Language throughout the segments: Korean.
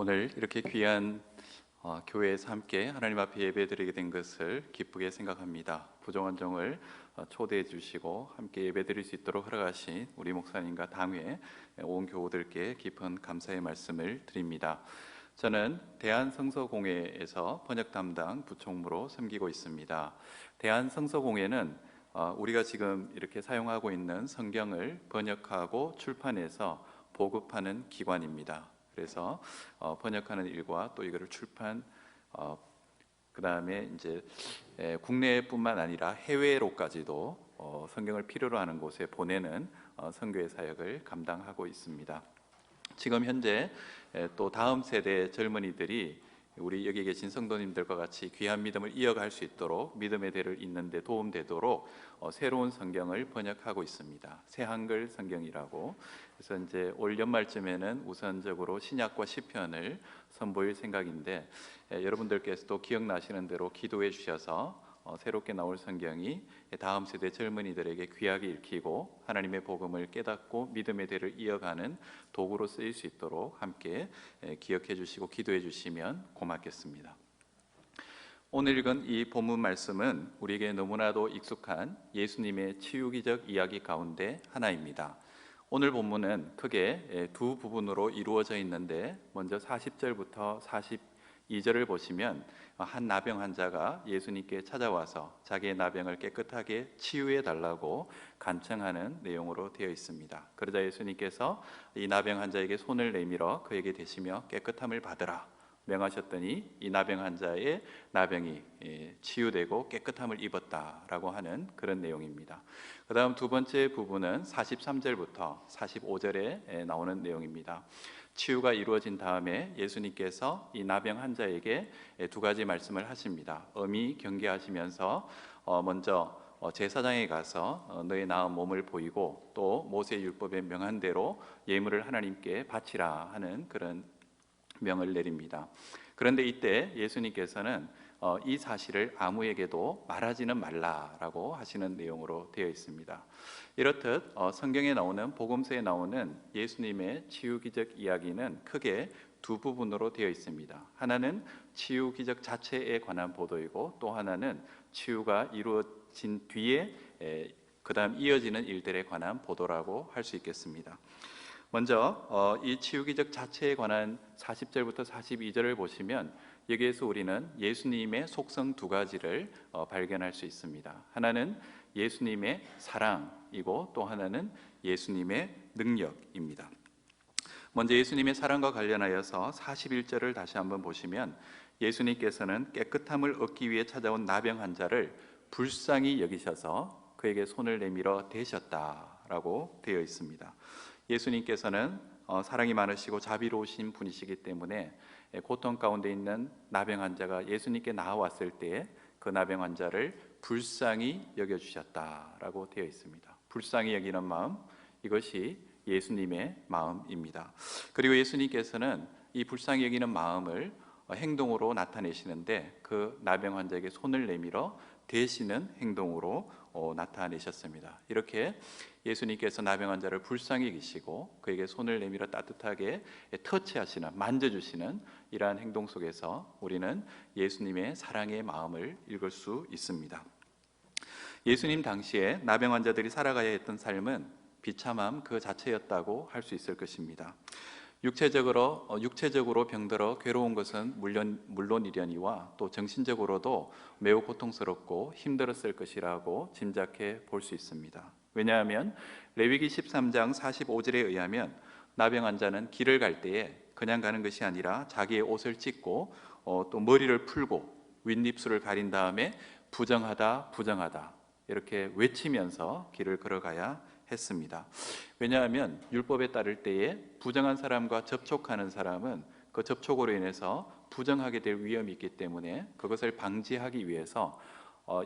오늘 이렇게 귀한 교회에서 함께 하나님 앞에 예배드리게 된 것을 기쁘게 생각합니다. 부정원정을 초대해 주시고 함께 예배드릴 수 있도록 허락하신 우리 목사님과 당회 온 교우들께 깊은 감사의 말씀을 드립니다. 저는 대한성서공회에서 번역 담당 부총무로 섬기고 있습니다. 대한성서공회는 우리가 지금 이렇게 사용하고 있는 성경을 번역하고 출판해서 보급하는 기관입니다. 그래서 번역하는 일과 또 이거를 출판, 그 다음에 이제 국내뿐만 아니라 해외로까지도 성경을 필요로 하는 곳에 보내는 선교의 사역을 감당하고 있습니다. 지금 현재 또 다음 세대 젊은이들이 우리 여기 계신 성도님들과 같이 귀한 믿음을 이어갈 수 있도록 믿음의 대를 잇는 데 도움되도록 새로운 성경을 번역하고 있습니다. 새 한글 성경이라고. 그래서 이제 올 연말쯤에는 우선적으로 신약과 시편을 선보일 생각인데 여러분들께서도 기억나시는 대로 기도해 주셔서 새롭게 나올 성경이 다음 세대 젊은이들에게 귀하게 읽히고 하나님의 복음을 깨닫고 믿음의 대를 이어가는 도구로 쓰일 수 있도록 함께 기억해 주시고 기도해 주시면 고맙겠습니다. 오늘 읽은 이 본문 말씀은 우리에게 너무나도 익숙한 예수님의 치유기적 이야기 가운데 하나입니다. 오늘 본문은 크게 두 부분으로 이루어져 있는데 먼저 40절부터 42절을 보시면 한 나병 환자가 예수님께 찾아와서 자기의 나병을 깨끗하게 치유해 달라고 간청하는 내용으로 되어 있습니다. 그러자 예수님께서 이 나병 환자에게 손을 내밀어 그에게 대시며 깨끗함을 받으라 명하셨더니 이 나병 환자의 나병이 치유되고 깨끗함을 입었다라고 하는 그런 내용입니다. 그 다음 두 번째 부분은 43절부터 45절에 나오는 내용입니다. 치유가 이루어진 다음에 예수님께서 이 나병 환자에게 두 가지 말씀을 하십니다. 엄히 경계하시면서 먼저 제사장에 가서 너의 나은 몸을 보이고 또 모세 율법에 명한 대로 예물을 하나님께 바치라 하는 그런 명을 내립니다. 그런데 이때 예수님께서는 이 사실을 아무에게도 말하지는 말라라고 하시는 내용으로 되어 있습니다. 이렇듯 성경에 나오는 복음서에 나오는 예수님의 치유기적 이야기는 크게 두 부분으로 되어 있습니다. 하나는 치유기적 자체에 관한 보도이고 또 하나는 치유가 이루어진 뒤에 그 다음 이어지는 일들에 관한 보도라고 할 수 있겠습니다. 먼저 이 치유기적 자체에 관한 40절부터 42절을 보시면 여기에서 우리는 예수님의 속성 두 가지를 발견할 수 있습니다. 하나는 예수님의 사랑이고 또 하나는 예수님의 능력입니다. 먼저 예수님의 사랑과 관련하여서 41절을 다시 한번 보시면 예수님께서는 깨끗함을 얻기 위해 찾아온 나병 환자를 불쌍히 여기셔서 그에게 손을 내밀어 대셨다라고 되어 있습니다. 예수님께서는 사랑이 많으시고 자비로우신 분이시기 때문에 고통 가운데 있는 나병 환자가 예수님께 나와왔을 때 그 나병 환자를 불쌍히 여겨주셨다라고 되어 있습니다. 불쌍히 여기는 마음, 이것이 예수님의 마음입니다. 그리고 예수님께서는 이 불쌍히 여기는 마음을 행동으로 나타내시는데 그 나병 환자에게 손을 내밀어 대시는 행동으로 나타내셨습니다. 이렇게 예수님께서 나병 환자를 불쌍히 여기시고 그에게 손을 내밀어 따뜻하게 터치하시는, 만져주시는 이러한 행동 속에서 우리는 예수님의 사랑의 마음을 읽을 수 있습니다. 예수님 당시에 나병 환자들이 살아가야 했던 삶은 비참함 그 자체였다고 할 수 있을 것입니다. 육체적으로 병들어 괴로운 것은 물론이려니와 또 정신적으로도 매우 고통스럽고 힘들었을 것이라고 짐작해 볼 수 있습니다. 왜냐하면 레위기 13장 45절에 의하면 나병 환자는 길을 갈 때에 그냥 가는 것이 아니라 자기의 옷을 찢고 또 머리를 풀고 윗입술을 가린 다음에 부정하다 부정하다 이렇게 외치면서 길을 걸어가야 했습니다. 왜냐하면 율법에 따를 때에 부정한 사람과 접촉하는 사람은 그 접촉으로 인해서 부정하게 될 위험이 있기 때문에 그것을 방지하기 위해서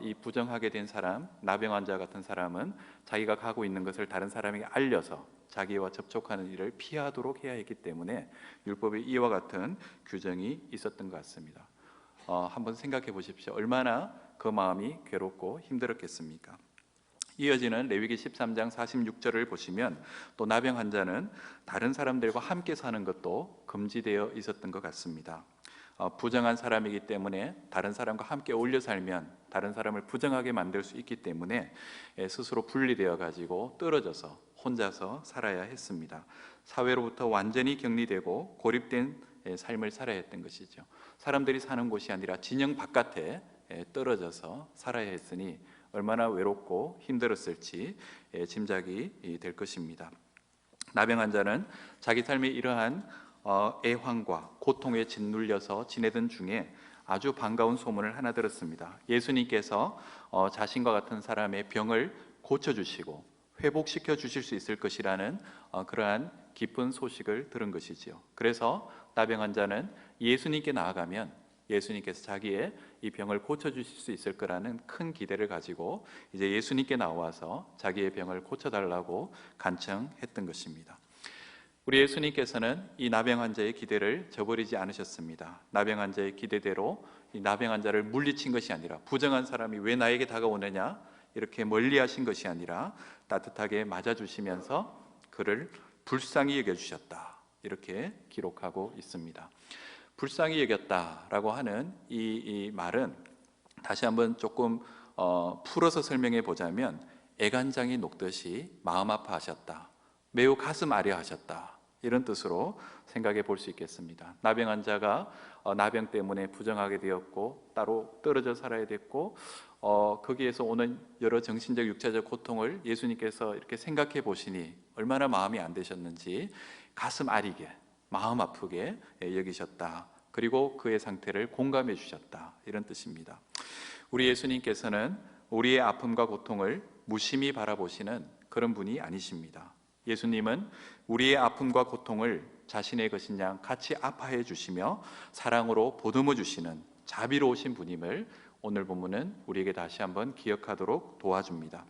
이 부정하게 된 사람, 나병 환자 같은 사람은 자기가 가고 있는 것을 다른 사람에게 알려서 자기와 접촉하는 일을 피하도록 해야 했기 때문에 율법에 이와 같은 규정이 있었던 것 같습니다. 한번 생각해 보십시오. 얼마나 그 마음이 괴롭고 힘들었겠습니까? 이어지는 레위기 13장 46절을 보시면 또 나병 환자는 다른 사람들과 함께 사는 것도 금지되어 있었던 것 같습니다. 부정한 사람이기 때문에 다른 사람과 함께 어울려 살면 다른 사람을 부정하게 만들 수 있기 때문에 스스로 분리되어 가지고 떨어져서 혼자서 살아야 했습니다. 사회로부터 완전히 격리되고 고립된 삶을 살아야 했던 것이죠. 사람들이 사는 곳이 아니라 진영 바깥에 떨어져서 살아야 했으니 얼마나 외롭고 힘들었을지 짐작이 될 것입니다. 나병 환자는 자기 삶의 이러한 애환과 고통에 짓눌려서 지내던 중에 아주 반가운 소문을 하나 들었습니다. 예수님께서 자신과 같은 사람의 병을 고쳐주시고 회복시켜 주실 수 있을 것이라는 그러한 기쁜 소식을 들은 것이지요. 그래서 나병 환자는 예수님께 나아가면 예수님께서 자기의 이 병을 고쳐주실 수 있을 거라는 큰 기대를 가지고 이제 예수님께 나와서 자기의 병을 고쳐달라고 간청했던 것입니다. 우리 예수님께서는 이 나병 환자의 기대를 저버리지 않으셨습니다. 나병 환자의 기대대로 이 나병 환자를 물리친 것이 아니라 부정한 사람이 왜 나에게 다가오느냐 이렇게 멀리하신 것이 아니라 따뜻하게 맞아주시면서 그를 불쌍히 여겨주셨다 이렇게 기록하고 있습니다. 불쌍히 여겼다라고 하는 이 말은 다시 한번 조금 풀어서 설명해 보자면 애간장이 녹듯이 마음 아파하셨다, 매우 가슴 아려하셨다 이런 뜻으로 생각해 볼 수 있겠습니다. 나병 환자가 나병 때문에 부정하게 되었고 따로 떨어져 살아야 됐고 거기에서 오는 여러 정신적 육체적 고통을 예수님께서 이렇게 생각해 보시니 얼마나 마음이 안 되셨는지 가슴 아리게 마음 아프게 여기셨다. 그리고 그의 상태를 공감해 주셨다. 이런 뜻입니다. 우리 예수님께서는 우리의 아픔과 고통을 무심히 바라보시는 그런 분이 아니십니다. 예수님은 우리의 아픔과 고통을 자신의 것인 양 같이 아파해 주시며 사랑으로 보듬어 주시는 자비로우신 분임을 오늘 본문은 우리에게 다시 한번 기억하도록 도와줍니다.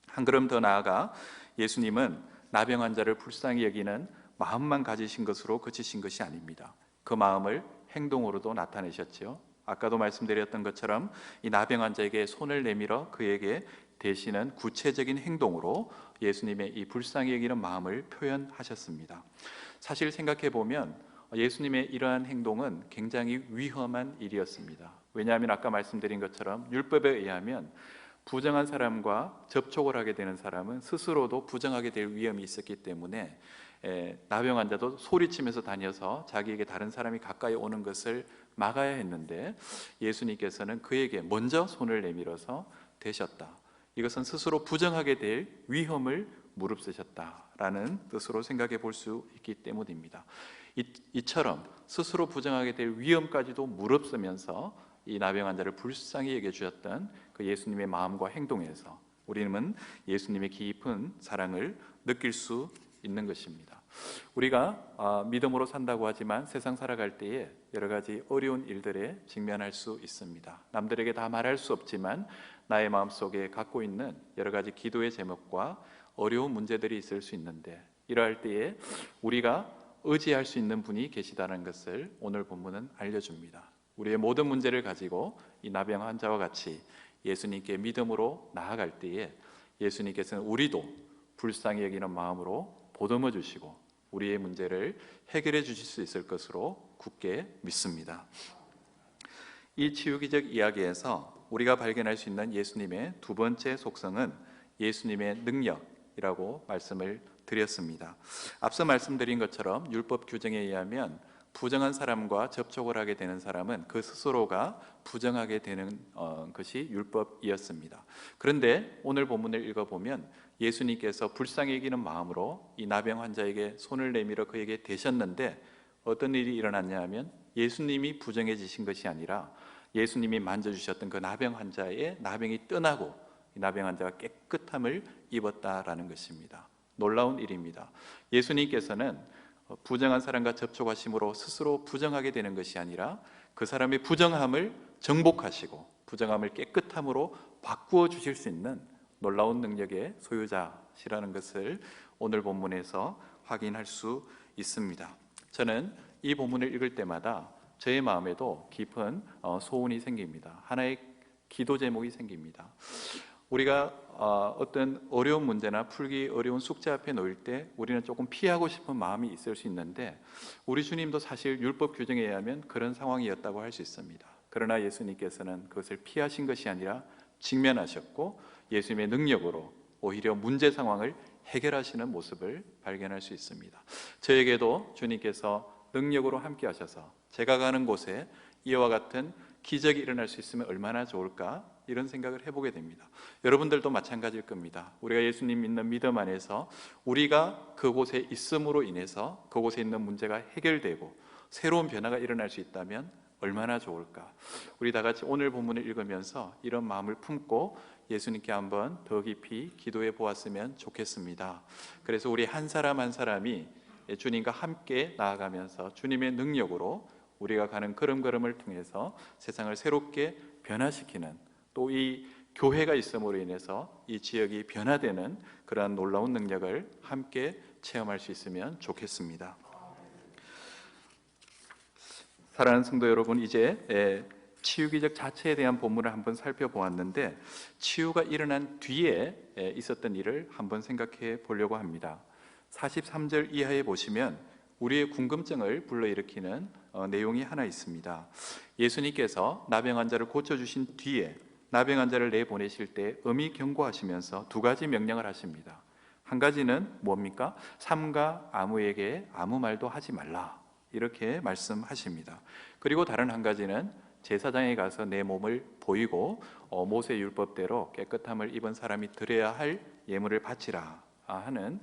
한 걸음 더 나아가 예수님은 나병 환자를 불쌍히 여기는 마음만 가지신 것으로 그치신 것이 아닙니다. 그 마음을 행동으로도 나타내셨지요. 아까도 말씀드렸던 것처럼 이 나병 환자에게 손을 내밀어 그에게 대시는 구체적인 행동으로 예수님의 이 불쌍히 여기는 마음을 표현하셨습니다. 사실 생각해 보면 예수님의 이러한 행동은 굉장히 위험한 일이었습니다. 왜냐하면 아까 말씀드린 것처럼 율법에 의하면 부정한 사람과 접촉을 하게 되는 사람은 스스로도 부정하게 될 위험이 있었기 때문에 나병 환자도 소리치면서 다녀서 자기에게 다른 사람이 가까이 오는 것을 막아야 했는데 예수님께서는 그에게 먼저 손을 내밀어서 대셨다. 이것은 스스로 부정하게 될 위험을 무릅쓰셨다라는 뜻으로 생각해 볼 수 있기 때문입니다. 이처럼 스스로 부정하게 될 위험까지도 무릅쓰면서 이 나병 환자를 불쌍히 여겨주셨던 그 예수님의 마음과 행동에서 우리는 예수님의 깊은 사랑을 느낄 수 있는 것입니다. 우리가 믿음으로 산다고 하지만 세상 살아갈 때에 여러 가지 어려운 일들에 직면할 수 있습니다. 남들에게 다 말할 수 없지만 나의 마음속에 갖고 있는 여러 가지 기도의 제목과 어려운 문제들이 있을 수 있는데 이러할 때에 우리가 의지할 수 있는 분이 계시다는 것을 오늘 본문은 알려줍니다. 우리의 모든 문제를 가지고 이 나병 환자와 같이 예수님께 믿음으로 나아갈 때에 예수님께서는 우리도 불쌍히 여기는 마음으로 보듬어 주시고 우리의 문제를 해결해 주실 수 있을 것으로 굳게 믿습니다. 이 치유기적 이야기에서 우리가 발견할 수 있는 예수님의 두 번째 속성은 예수님의 능력이라고 말씀을 드렸습니다. 앞서 말씀드린 것처럼 율법 규정에 의하면 부정한 사람과 접촉을 하게 되는 사람은 그 스스로가 부정하게 되는 것이 율법이었습니다. 그런데 오늘 본문을 읽어보면 예수님께서 불쌍히 여기는 마음으로 이 나병 환자에게 손을 내밀어 그에게 대셨는데 어떤 일이 일어났냐 하면 예수님이 부정해지신 것이 아니라 예수님이 만져주셨던 그 나병 환자의 나병이 떠나고 이 나병 환자가 깨끗함을 입었다라는 것입니다. 놀라운 일입니다. 예수님께서는 부정한 사람과 접촉하심으로 스스로 부정하게 되는 것이 아니라 그 사람의 부정함을 정복하시고 부정함을 깨끗함으로 바꾸어 주실 수 있는 놀라운 능력의 소유자시라는 것을 오늘 본문에서 확인할 수 있습니다. 저는 이 본문을 읽을 때마다 저의 마음에도 깊은 소원이 생깁니다. 하나의 기도 제목이 생깁니다. 우리가 어떤 어려운 문제나 풀기 어려운 숙제 앞에 놓일 때 우리는 조금 피하고 싶은 마음이 있을 수 있는데, 우리 주님도 사실 율법 규정에 의하면 그런 상황이었다고 할 수 있습니다. 그러나 예수님께서는 그것을 피하신 것이 아니라 직면하셨고, 예수님의 능력으로 오히려 문제 상황을 해결하시는 모습을 발견할 수 있습니다. 저에게도 주님께서 능력으로 함께 하셔서 제가 가는 곳에 이와 같은 기적이 일어날 수 있으면 얼마나 좋을까, 이런 생각을 해보게 됩니다. 여러분들도 마찬가지일 겁니다. 우리가 예수님 믿는 믿음 안에서 우리가 그곳에 있음으로 인해서 그곳에 있는 문제가 해결되고 새로운 변화가 일어날 수 있다면 얼마나 좋을까. 우리 다 같이 오늘 본문을 읽으면서 이런 마음을 품고 예수님께 한번 더 깊이 기도해 보았으면 좋겠습니다. 그래서 우리 한 사람 한 사람이 주님과 함께 나아가면서 주님의 능력으로 우리가 가는 걸음걸음을 통해서 세상을 새롭게 변화시키는, 또 이 교회가 있음으로 인해서 이 지역이 변화되는 그러한 놀라운 능력을 함께 체험할 수 있으면 좋겠습니다. 사랑하는 성도 여러분, 이제 치유 기적 자체에 대한 본문을 한번 살펴보았는데, 치유가 일어난 뒤에 있었던 일을 한번 생각해 보려고 합니다. 43절 이하에 보시면 우리의 궁금증을 불러일으키는 내용이 하나 있습니다. 예수님께서 나병 환자를 고쳐주신 뒤에 나병 환자를 내보내실 때 엄히 경고하시면서 두 가지 명령을 하십니다. 한 가지는 뭡니까? 삼가 아무에게 아무 말도 하지 말라, 이렇게 말씀하십니다. 그리고 다른 한 가지는 제사장에 가서 내 몸을 보이고 모세 율법대로 깨끗함을 입은 사람이 드려야 할 예물을 바치라 하는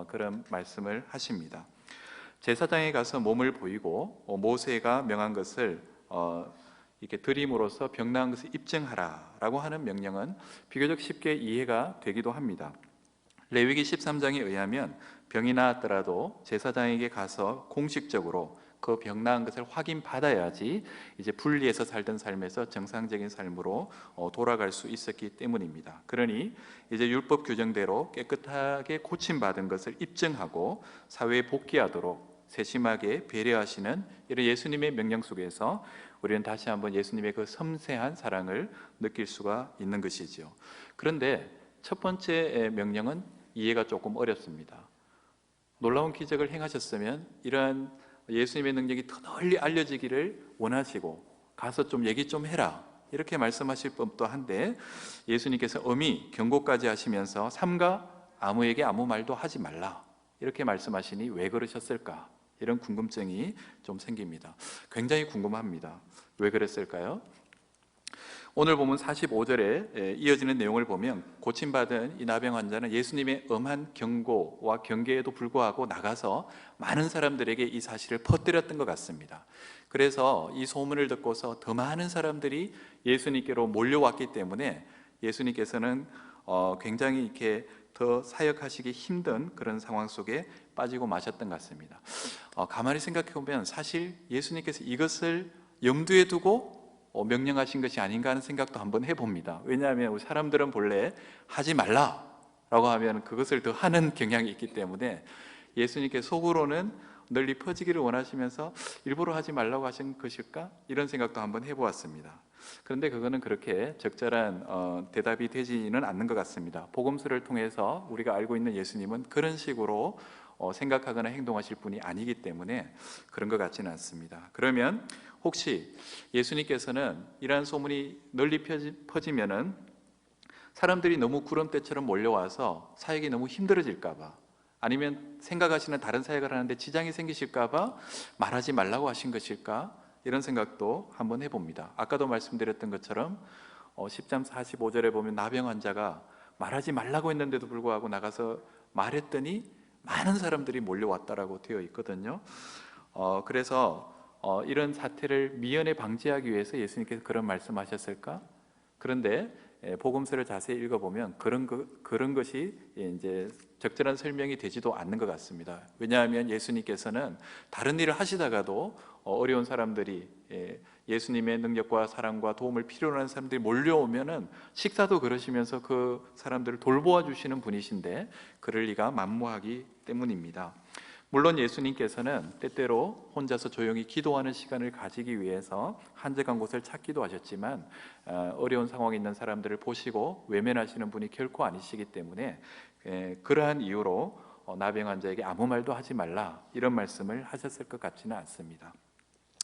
그런 말씀을 하십니다. 제사장에 가서 몸을 보이고 모세가 명한 것을 이렇게 드림으로써 병 나은 것을 입증하라라고 하는 명령은 비교적 쉽게 이해가 되기도 합니다. 레위기 13장에 의하면 병이 나았더라도 제사장에게 가서 공식적으로 그 병 나은 것을 확인받아야지 이제 분리해서 살던 삶에서 정상적인 삶으로 돌아갈 수 있었기 때문입니다. 그러니 이제 율법 규정대로 깨끗하게 고침받은 것을 입증하고 사회에 복귀하도록 세심하게 배려하시는 이런 예수님의 명령 속에서 우리는 다시 한번 예수님의 그 섬세한 사랑을 느낄 수가 있는 것이죠. 그런데 첫 번째 명령은 이해가 조금 어렵습니다. 놀라운 기적을 행하셨으면 이러한 예수님의 능력이 더 널리 알려지기를 원하시고 가서 좀 얘기 좀 해라, 이렇게 말씀하실 법도 한데, 예수님께서 엄히 경고까지 하시면서 삼가 아무에게 아무 말도 하지 말라, 이렇게 말씀하시니 왜 그러셨을까, 이런 궁금증이 좀 생깁니다. 굉장히 궁금합니다. 왜 그랬을까요? 오늘 보면 45절에 이어지는 내용을 보면 고침받은 이 나병 환자는 예수님의 엄한 경고와 경계에도 불구하고 나가서 많은 사람들에게 이 사실을 퍼뜨렸던 것 같습니다. 그래서 이 소문을 듣고서 더 많은 사람들이 예수님께로 몰려왔기 때문에 예수님께서는 굉장히 이렇게 더 사역하시기 힘든 그런 상황 속에 빠지고 마셨던 것 같습니다. 가만히 생각해 보면 사실 예수님께서 이것을 염두에 두고 명령하신 것이 아닌가 하는 생각도 한번 해봅니다. 왜냐하면 우리 사람들은 본래 하지 말라라고 하면 그것을 더 하는 경향이 있기 때문에 예수님께 속으로는 널리 퍼지기를 원하시면서 일부러 하지 말라고 하신 것일까? 이런 생각도 한번 해보았습니다. 그런데 그거는 그렇게 적절한 대답이 되지는 않는 것 같습니다. 복음서를 통해서 우리가 알고 있는 예수님은 그런 식으로 생각하거나 행동하실 분이 아니기 때문에 그런 것 같지는 않습니다. 그러면 혹시 예수님께서는 이러한 소문이 널리 퍼지면은 사람들이 너무 구름대처럼 몰려와서 사역이 너무 힘들어질까 봐, 아니면 생각하시는 다른 사역을 하는데 지장이 생기실까 봐 말하지 말라고 하신 것일까, 이런 생각도 한번 해봅니다. 아까도 말씀드렸던 것처럼 10장 45절에 보면 나병 환자가 말하지 말라고 했는데도 불구하고 나가서 말했더니 많은 사람들이 몰려왔다라고 되어 있거든요. 그래서 이런 사태를 미연에 방지하기 위해서 예수님께서 그런 말씀하셨을까? 그런데 복음서를 자세히 읽어보면 그런 것이 이제 적절한 설명이 되지도 않는 것 같습니다. 왜냐하면 예수님께서는 다른 일을 하시다가도 어려운 사람들이 예수님의 능력과 사랑과 도움을 필요로 하는 사람들이 몰려오면은 식사도 그러시면서 그 사람들을 돌보아 주시는 분이신데 그럴 리가 만무하기 때문입니다. 물론 예수님께서는 때때로 혼자서 조용히 기도하는 시간을 가지기 위해서 한적한 곳을 찾기도 하셨지만 어려운 상황에 있는 사람들을 보시고 외면하시는 분이 결코 아니시기 때문에 그러한 이유로 나병 환자에게 아무 말도 하지 말라 이런 말씀을 하셨을 것 같지는 않습니다.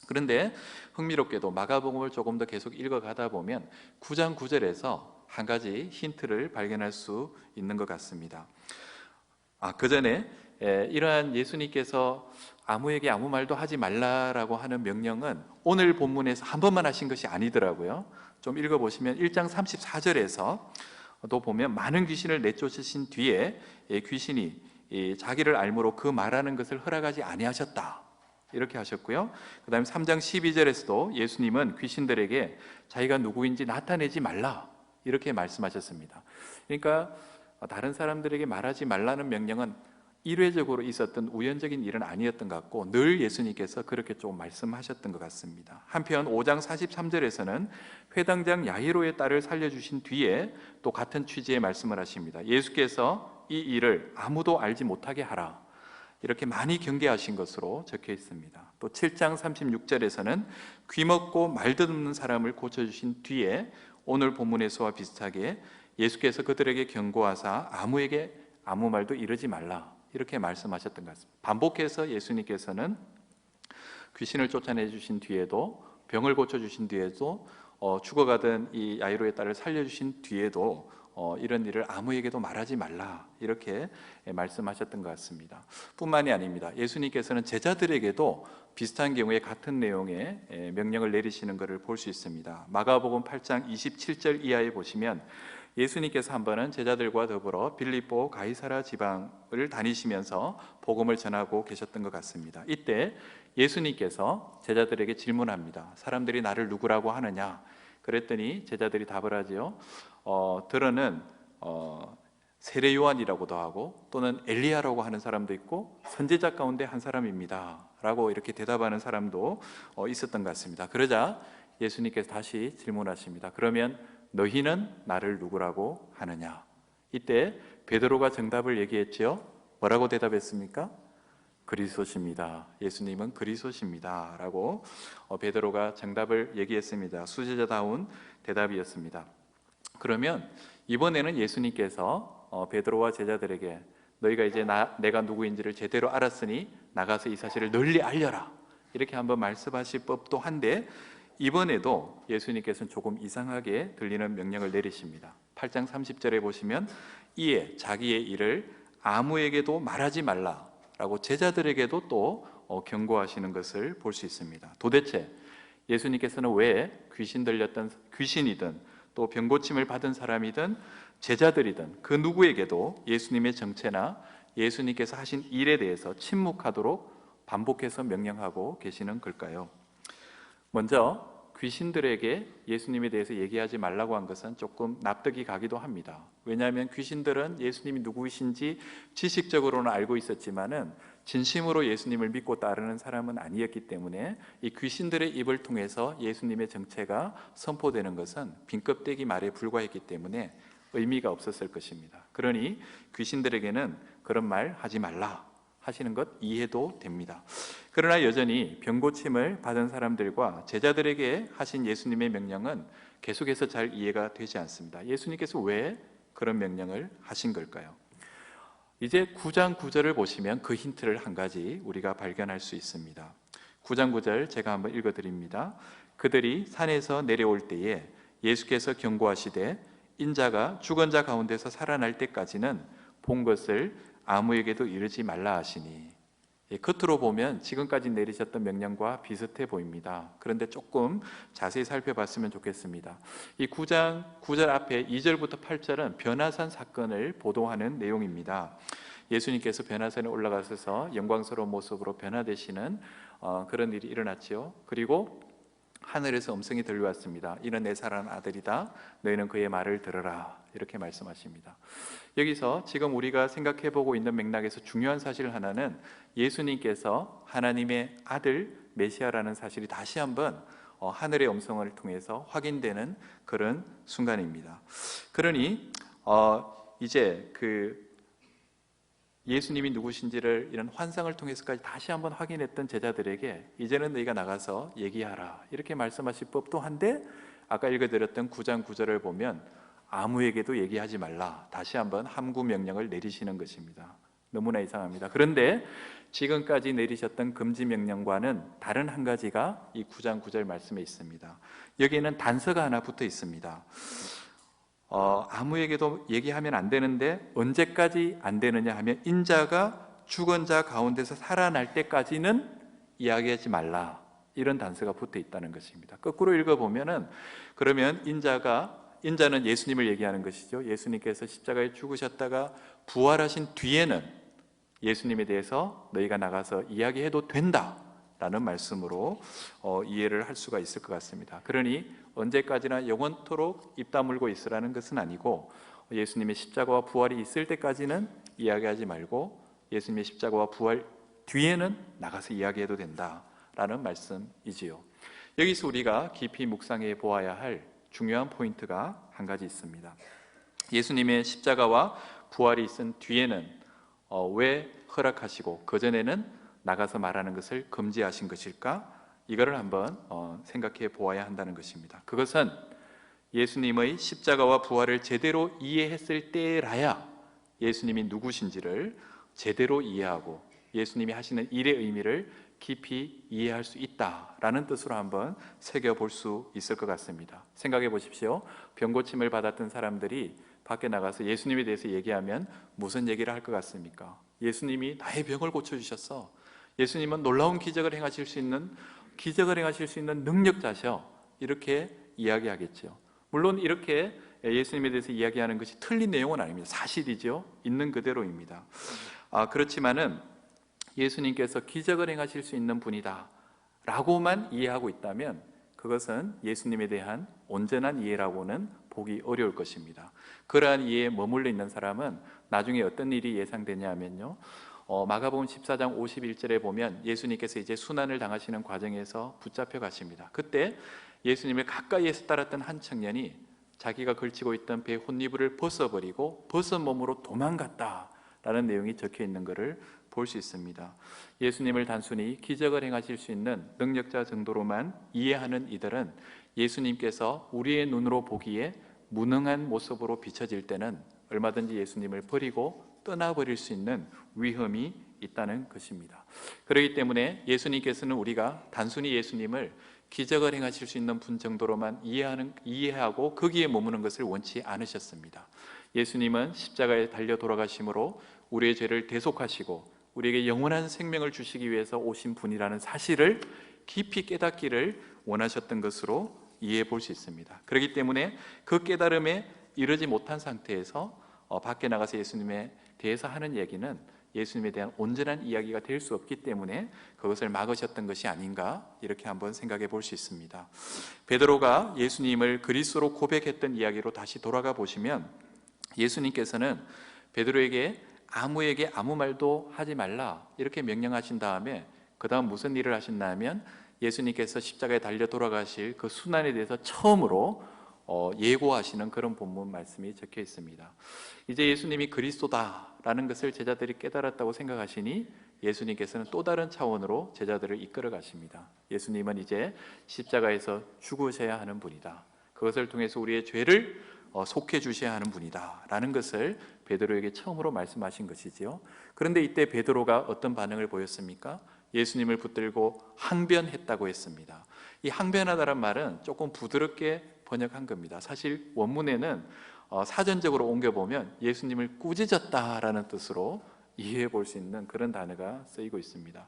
그런데 흥미롭게도 마가복음을 조금 더 계속 읽어가다 보면 9장 9절에서 한 가지 힌트를 발견할 수 있는 것 같습니다. 그 전에 이러한 예수님께서 아무에게 아무 말도 하지 말라라고 하는 명령은 오늘 본문에서 한 번만 하신 것이 아니더라고요. 좀 읽어보시면 1장 34절에서 또 보면 많은 귀신을 내쫓으신 뒤에 귀신이 자기를 알므로 그 말하는 것을 허락하지 아니하셨다 이렇게 하셨고요. 그 다음에 3장 12절에서도 예수님은 귀신들에게 자기가 누구인지 나타내지 말라 이렇게 말씀하셨습니다. 그러니까 다른 사람들에게 말하지 말라는 명령은 일회적으로 있었던 우연적인 일은 아니었던 것 같고 늘 예수님께서 그렇게 좀 말씀하셨던 것 같습니다. 한편 5장 43절에서는 회당장 야이로의 딸을 살려주신 뒤에 또 같은 취지의 말씀을 하십니다. 예수께서 이 일을 아무도 알지 못하게 하라 이렇게 많이 경계하신 것으로 적혀 있습니다. 또 7장 36절에서는 귀먹고 말 듣는 사람을 고쳐주신 뒤에 오늘 본문에서와 비슷하게 예수께서 그들에게 경고하사 아무에게 아무 말도 이르지 말라 이렇게 말씀하셨던 것 같습니다. 반복해서 예수님께서는 귀신을 쫓아내 주신 뒤에도 병을 고쳐주신 뒤에도 죽어가던 이 야이로의 딸을 살려주신 뒤에도 이런 일을 아무에게도 말하지 말라 이렇게 말씀하셨던 것 같습니다. 뿐만이 아닙니다. 예수님께서는 제자들에게도 비슷한 경우에 같은 내용의 명령을 내리시는 것을 볼 수 있습니다. 마가복음 8장 27절 이하에 보시면 예수님께서 한 번은 제자들과 더불어 빌립보 가이사라 지방을 다니시면서 복음을 전하고 계셨던 것 같습니다. 이때 예수님께서 제자들에게 질문합니다. 사람들이 나를 누구라고 하느냐? 그랬더니 제자들이 답을 하지요. 들어는 세례 요한이라고도 하고 또는 엘리야라고 하는 사람도 있고 선지자 가운데 한 사람입니다 라고 이렇게 대답하는 사람도 있었던 것 같습니다. 그러자 예수님께서 다시 질문하십니다. 그러면 너희는 나를 누구라고 하느냐? 이때 베드로가 정답을 얘기했지요. 뭐라고 대답했습니까? 그리스도십니다. 예수님은 그리스도십니다 라고 베드로가 정답을 얘기했습니다. 수제자다운 대답이었습니다. 그러면 이번에는 예수님께서 베드로와 제자들에게 너희가 이제 내가 누구인지를 제대로 알았으니 나가서 이 사실을 널리 알려라 이렇게 한번 말씀하실 법도 한데 이번에도 예수님께서는 조금 이상하게 들리는 명령을 내리십니다. 8장 30절에 보시면 이에 자기의 일을 아무에게도 말하지 말라라고 제자들에게도 또 경고하시는 것을 볼 수 있습니다. 도대체 예수님께서는 왜 귀신 들렸던 귀신이든 또 병고침을 받은 사람이든 제자들이든 그 누구에게도 예수님의 정체나 예수님께서 하신 일에 대해서 침묵하도록 반복해서 명령하고 계시는 걸까요? 먼저 귀신들에게 예수님에 대해서 얘기하지 말라고 한 것은 조금 납득이 가기도 합니다. 왜냐하면 귀신들은 예수님이 누구이신지 지식적으로는 알고 있었지만은 진심으로 예수님을 믿고 따르는 사람은 아니었기 때문에 이 귀신들의 입을 통해서 예수님의 정체가 선포되는 것은 빈껍데기 말에 불과했기 때문에 의미가 없었을 것입니다. 그러니 귀신들에게는 그런 말 하지 말라 하시는 것 이해도 됩니다. 그러나 여전히 병고침을 받은 사람들과 제자들에게 하신 예수님의 명령은 계속해서 잘 이해가 되지 않습니다. 예수님께서 왜 그런 명령을 하신 걸까요? 이제 9장 9절을 보시면 그 힌트를 한 가지 우리가 발견할 수 있습니다. 9장 9절 제가 한번 읽어드립니다. 그들이 산에서 내려올 때에 예수께서 경고하시되 인자가 죽은 자 가운데서 살아날 때까지는 본 것을 아무에게도 이르지 말라 하시니. 겉으로 보면 지금까지 내리셨던 명령과 비슷해 보입니다. 그런데 조금 자세히 살펴봤으면 좋겠습니다. 이 9장 9절 앞에 2절부터 8절은 변화산 사건을 보도하는 내용입니다. 예수님께서 변화산에 올라가셔서 영광스러운 모습으로 변화되시는 그런 일이 일어났지요. 그리고 하늘에서 음성이 들려왔습니다. 이는 내 사랑하는 아들이다. 너희는 그의 말을 들으라. 이렇게 말씀하십니다. 여기서 지금 우리가 생각해보고 있는 맥락에서 중요한 사실 하나는 예수님께서 하나님의 아들 메시아라는 사실이 다시 한번 하늘의 음성을 통해서 확인되는 그런 순간입니다. 그러니 이제 예수님이 누구신지를 이런 환상을 통해서까지 다시 한번 확인했던 제자들에게 이제는 너희가 나가서 얘기하라 이렇게 말씀하실 법도 한데, 아까 읽어드렸던 9장 9절을 보면 아무에게도 얘기하지 말라, 다시 한번 함구 명령을 내리시는 것입니다. 너무나 이상합니다. 그런데 지금까지 내리셨던 금지 명령과는 다른 한 가지가 이 9장 9절 말씀에 있습니다. 여기에는 단서가 하나 붙어 있습니다. 아무에게도 얘기하면 안 되는데 언제까지 안 되느냐 하면, 인자가 죽은 자 가운데서 살아날 때까지는 이야기하지 말라, 이런 단서가 붙어 있다는 것입니다. 거꾸로 읽어보면은, 그러면 인자는 예수님을 얘기하는 것이죠. 예수님께서 십자가에 죽으셨다가 부활하신 뒤에는 예수님에 대해서 너희가 나가서 이야기해도 된다 라는 말씀으로 이해를 할 수가 있을 것 같습니다. 그러니 언제까지나 영원토록 입 다물고 있으라는 것은 아니고, 예수님의 십자가와 부활이 있을 때까지는 이야기하지 말고 예수님의 십자가와 부활 뒤에는 나가서 이야기해도 된다라는 말씀이지요. 여기서 우리가 깊이 묵상해 보아야 할 중요한 포인트가 한 가지 있습니다. 예수님의 십자가와 부활이 있은 뒤에는 왜 허락하시고 그전에는 나가서 말하는 것을 금지하신 것일까? 이거를 한번 생각해 보아야 한다는 것입니다. 그것은 예수님의 십자가와 부활을 제대로 이해했을 때라야 예수님이 누구신지를 제대로 이해하고 예수님이 하시는 일의 의미를 깊이 이해할 수 있다라는 뜻으로 한번 새겨볼 수 있을 것 같습니다. 생각해 보십시오. 병고침을 받았던 사람들이 밖에 나가서 예수님에 대해서 얘기하면 무슨 얘기를 할 것 같습니까? 예수님이 나의 병을 고쳐주셨어, 예수님은 놀라운 기적을 행하실 수 있는 능력자셔, 이렇게 이야기하겠죠. 물론 이렇게 예수님에 대해서 이야기하는 것이 틀린 내용은 아닙니다. 사실이죠. 있는 그대로입니다. 그렇지만은 예수님께서 기적을 행하실 수 있는 분이다 라고만 이해하고 있다면 그것은 예수님에 대한 온전한 이해라고는 보기 어려울 것입니다. 그러한 이해에 머물러 있는 사람은 나중에 어떤 일이 예상되냐면요, 마가복음 14장 51절에 보면 예수님께서 이제 순환을 당하시는 과정에서 붙잡혀 가십니다. 그때 예수님을 가까이에서 따랐던 한 청년이 자기가 걸치고 있던 배 혼니부를 벗어버리고 벗은 몸으로 도망갔다라는 내용이 적혀 있는 것을 볼 수 있습니다. 예수님을 단순히 기적을 행하실 수 있는 능력자 정도로만 이해하는 이들은 예수님께서 우리의 눈으로 보기에 무능한 모습으로 비춰질 때는 얼마든지 예수님을 버리고 떠나버릴 수 있는 위험이 있다는 것입니다. 그렇기 때문에 예수님께서는 우리가 단순히 예수님을 기적을 행하실 수 있는 분 정도로만 이해하고 거기에 머무는 것을 원치 않으셨습니다. 예수님은 십자가에 달려 돌아가심으로 우리의 죄를 대속하시고 우리에게 영원한 생명을 주시기 위해서 오신 분이라는 사실을 깊이 깨닫기를 원하셨던 것으로 이해해 볼 수 있습니다. 그렇기 때문에 그 깨달음에 이르지 못한 상태에서 밖에 나가서 예수님에 대해서 하는 얘기는 예수님에 대한 온전한 이야기가 될 수 없기 때문에 그것을 막으셨던 것이 아닌가, 이렇게 한번 생각해 볼 수 있습니다. 베드로가 예수님을 그리스도로 고백했던 이야기로 다시 돌아가 보시면 예수님께서는 베드로에게 아무에게 아무 말도 하지 말라 이렇게 명령하신 다음에 그 다음 무슨 일을 하셨나 하면 예수님께서 십자가에 달려 돌아가실 그 순환에 대해서 처음으로 예고하시는 그런 본문 말씀이 적혀 있습니다. 이제 예수님이 그리스도다라는 것을 제자들이 깨달았다고 생각하시니 예수님께서는 또 다른 차원으로 제자들을 이끌어 가십니다. 예수님은 이제 십자가에서 죽으셔야 하는 분이다, 그것을 통해서 우리의 죄를 속해 주셔야 하는 분이다 라는 것을 베드로에게 처음으로 말씀하신 것이지요. 그런데 이때 베드로가 어떤 반응을 보였습니까? 예수님을 붙들고 항변했다고 했습니다. 이 항변하다란 말은 조금 부드럽게 번역한 겁니다. 사실 원문에는 사전적으로 옮겨보면 예수님을 꾸짖었다라는 뜻으로 이해해 볼 수 있는 그런 단어가 쓰이고 있습니다.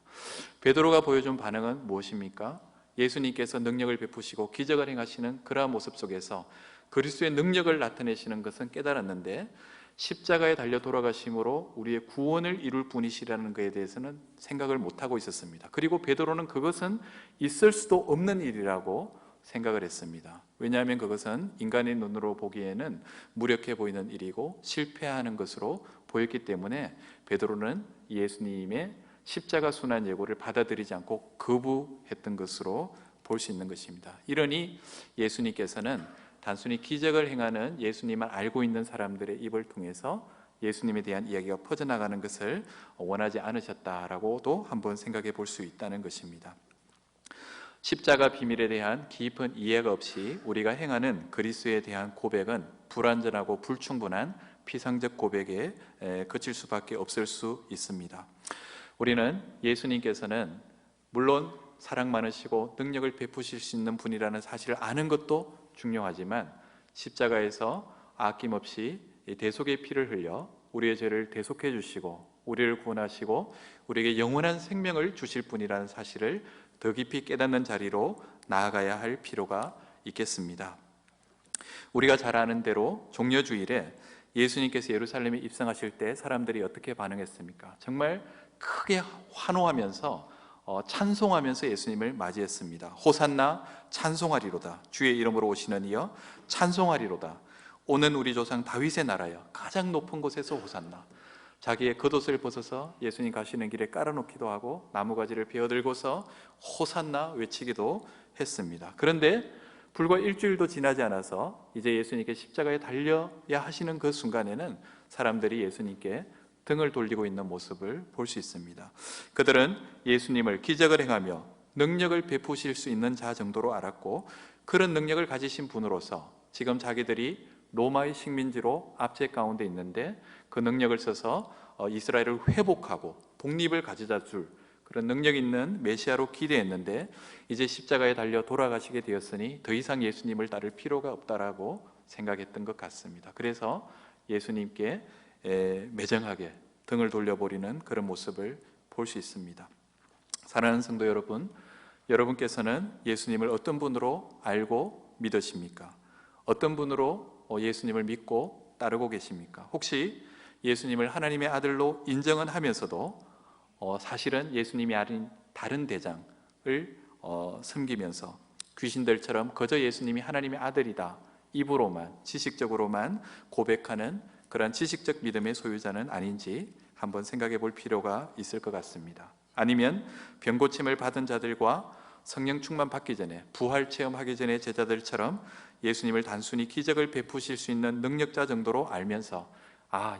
베드로가 보여준 반응은 무엇입니까? 예수님께서 능력을 베푸시고 기적을 행하시는 그러한 모습 속에서 그리스도의 능력을 나타내시는 것은 깨달았는데 십자가에 달려 돌아가심으로 우리의 구원을 이룰 분이시라는 것에 대해서는 생각을 못하고 있었습니다. 그리고 베드로는 그것은 있을 수도 없는 일이라고 생각을 했습니다. 왜냐하면 그것은 인간의 눈으로 보기에는 무력해 보이는 일이고 실패하는 것으로 보였기 때문에 베드로는 예수님의 십자가 순환 예고를 받아들이지 않고 거부했던 것으로 볼 수 있는 것입니다. 이러니 예수님께서는 단순히 기적을 행하는 예수님만 알고 있는 사람들의 입을 통해서 예수님에 대한 이야기가 퍼져나가는 것을 원하지 않으셨다라고도 한번 생각해 볼 수 있다는 것입니다. 십자가 비밀에 대한 깊은 이해가 없이 우리가 행하는 그리스도에 대한 고백은 불완전하고 불충분한 피상적 고백에 그칠 수밖에 없을 수 있습니다. 우리는 예수님께서는 물론 사랑 많으시고 능력을 베푸실 수 있는 분이라는 사실을 아는 것도 중요하지만 십자가에서 아낌없이 대속의 피를 흘려 우리의 죄를 대속해 주시고 우리를 구원하시고 우리에게 영원한 생명을 주실 분이라는 사실을 더 깊이 깨닫는 자리로 나아가야 할 필요가 있겠습니다. 우리가 잘 아는 대로 종려주일에 예수님께서 예루살렘에 입성하실 때 사람들이 어떻게 반응했습니까? 정말 크게 환호하면서 찬송하면서 예수님을 맞이했습니다. 호산나 찬송하리로다. 주의 이름으로 오시는 이여 찬송하리로다. 오는 우리 조상 다윗의 나라여 가장 높은 곳에서 호산나. 자기의 겉옷을 벗어서 예수님 가시는 길에 깔아놓기도 하고 나무가지를 베어들고서 호산나 외치기도 했습니다. 그런데 불과 일주일도 지나지 않아서 이제 예수님께 십자가에 달려야 하시는 그 순간에는 사람들이 예수님께 등을 돌리고 있는 모습을 볼 수 있습니다. 그들은 예수님을 기적을 행하며 능력을 베푸실 수 있는 자 정도로 알았고 그런 능력을 가지신 분으로서 지금 자기들이 로마의 식민지로 압제 가운데 있는데 그 능력을 써서 이스라엘을 회복하고 독립을 가져다 줄 그런 능력 있는 메시아로 기대했는데 이제 십자가에 달려 돌아가시게 되었으니 더 이상 예수님을 따를 필요가 없다라고 생각했던 것 같습니다. 그래서 예수님께 매정하게 등을 돌려버리는 그런 모습을 볼 수 있습니다. 사랑하는 성도 여러분, 여러분께서는 예수님을 어떤 분으로 알고 믿으십니까? 어떤 분으로 예수님을 믿고 따르고 계십니까? 혹시 예수님을 하나님의 아들로 인정은 하면서도 사실은 예수님이 아닌 다른 대장을 섬기면서 귀신들처럼 그저 예수님이 하나님의 아들이다 입으로만 지식적으로만 고백하는 그런 지식적 믿음의 소유자는 아닌지 한번 생각해 볼 필요가 있을 것 같습니다. 아니면 병고침을 받은 자들과 성령 충만 받기 전에 부활 체험하기 전에 제자들처럼 예수님을 단순히 기적을 베푸실 수 있는 능력자 정도로 알면서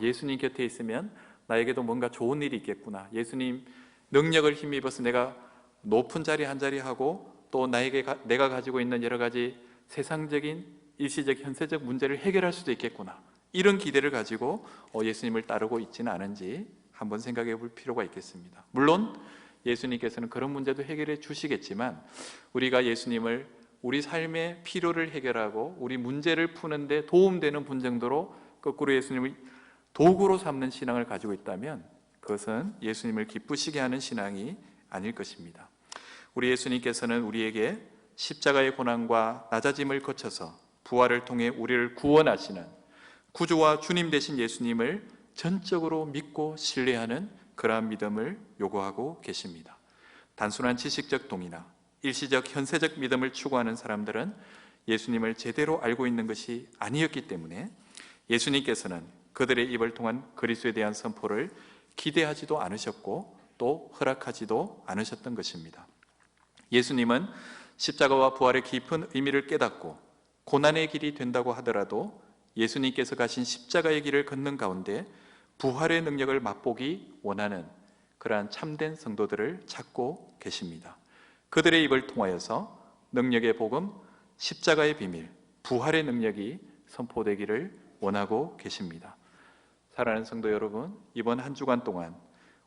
예수님 곁에 있으면 나에게도 뭔가 좋은 일이 있겠구나, 예수님 능력을 힘입어서 내가 높은 자리 한 자리 하고 또 내가 가지고 있는 여러 가지 세상적인 일시적 현세적 문제를 해결할 수도 있겠구나, 이런 기대를 가지고 예수님을 따르고 있지는 않은지 한번 생각해 볼 필요가 있겠습니다. 물론 예수님께서는 그런 문제도 해결해 주시겠지만 우리가 예수님을 우리 삶의 필요를 해결하고 우리 문제를 푸는데 도움되는 분 정도로 거꾸로 예수님을 도구로 삼는 신앙을 가지고 있다면 그것은 예수님을 기쁘시게 하는 신앙이 아닐 것입니다. 우리 예수님께서는 우리에게 십자가의 고난과 낮아짐을 거쳐서 부활을 통해 우리를 구원하시는 구주와 주님 되신 예수님을 전적으로 믿고 신뢰하는 그러한 믿음을 요구하고 계십니다. 단순한 지식적 동의나 일시적 현세적 믿음을 추구하는 사람들은 예수님을 제대로 알고 있는 것이 아니었기 때문에 예수님께서는 그들의 입을 통한 그리스도에 대한 선포를 기대하지도 않으셨고 또 허락하지도 않으셨던 것입니다. 예수님은 십자가와 부활의 깊은 의미를 깨닫고 고난의 길이 된다고 하더라도 예수님께서 가신 십자가의 길을 걷는 가운데 부활의 능력을 맛보기 원하는 그러한 참된 성도들을 찾고 계십니다. 그들의 입을 통하여서 능력의 복음, 십자가의 비밀, 부활의 능력이 선포되기를 원하고 계십니다. 사랑하는 성도 여러분, 이번 한 주간 동안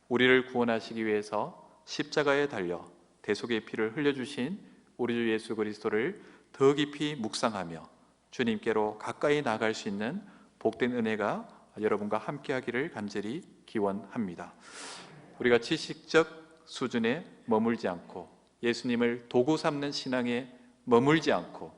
우리를 구원하시기 위해서 십자가에 달려 대속의 피를 흘려주신 우리 주 예수 그리스도를 더 깊이 묵상하며 주님께로 가까이 나아갈 수 있는 복된 은혜가 여러분과 함께하기를 간절히 기원합니다. 우리가 지식적 수준에 머물지 않고 예수님을 도구 삼는 신앙에 머물지 않고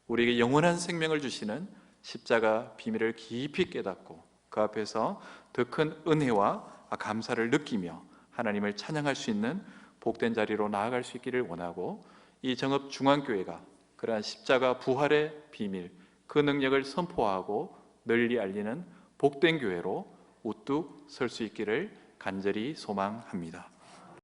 우리에게 영원한 생명을 주시는 십자가 비밀을 깊이 깨닫고 그 앞에서 더 큰 은혜와 감사를 느끼며 하나님을 찬양할 수 있는 복된 자리로 나아갈 수 있기를 원하고 이 정읍중앙교회가 그러한 십자가 부활의 비밀, 그 능력을 선포하고 널리 알리는 복된 교회로 우뚝 설 수 있기를 간절히 소망합니다.